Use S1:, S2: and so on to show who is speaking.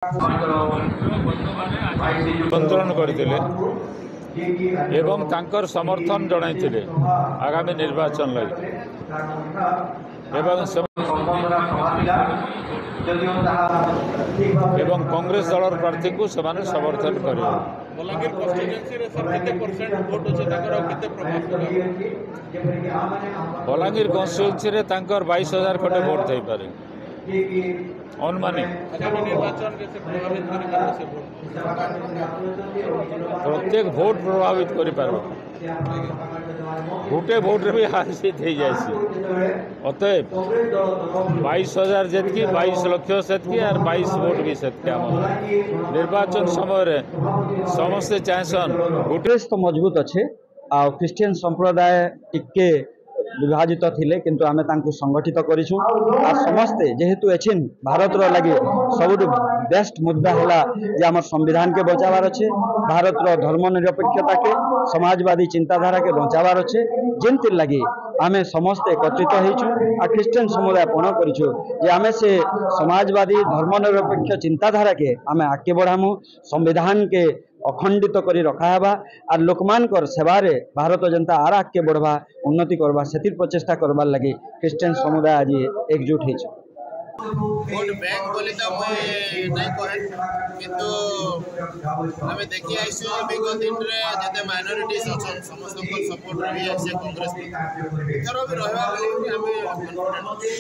S1: आंदोलन करते एवं तांकर समर्थन जणाइथिले आगामी निर्वाचन लगी एवं कांग्रेस दल प्रार्थी को सेमाने समर्थन करेंगे।
S2: बलांगीर कन्स्टिट्युएंसी रे सर केते परसेंट वोट अछि ताकर केते प्रभाव
S1: बलांगीर कन्स्टिट्युएंसी रे तांकर 22,000 खटे वोट दे पारे अनुमानिक
S2: आगामी निर्वाचन के से प्रभावित करि पारे से वोट
S1: प्रत्येक वोट प्रभावित करि पारो गोटे वोट रे भी हार जीत हो जाए। अतएव 22,000 जेतकी 22 लक्ष सेतकी और 22 वोट भी सेतकी निर्वाचन समय समस्ते चाहसन
S3: गोटे तो मजबूत अच्छे आ क्रिश्चियन संप्रदाय टिके विभाजित थिले किंतु आमे तांकु संगठित करिछु आ समस्ते जेहेतु एछिन भारत रो लगे सबुठ बेस्ट मुद्दा होला जे हमर संविधान के बचावार अच्छे, भारत रो धर्मनिरपेक्षता के समाजवादी चिंताधारा के बचावार अच्छे, जेंति लगे आमे समस्ते एकत्रित होइछु आ क्रिश्चियन समुदाय पण करिछु जे आमे से समाजवादी धर्मनिरपेक्ष चिंताधारा के आमे आगे बढ़ामु, संविधान के अखंडित करी रखावा और लोकमानकर सेवारे भारत जनता आर आगे बढ़वा उन्नति करवा से प्रचेषा करवार लगे क्रिश्चियन समुदाय आज एकजुट हो।
S4: वोट बैंक बोली तो मुझे नहीं कहे किंतु हमें देखी आइसु विगत दिन रे जते माइनॉरिटीज अछन समस्त को सपोर्ट रही है कांग्रेस थरो भी रहबा बोली हमें कॉन्फिडेंट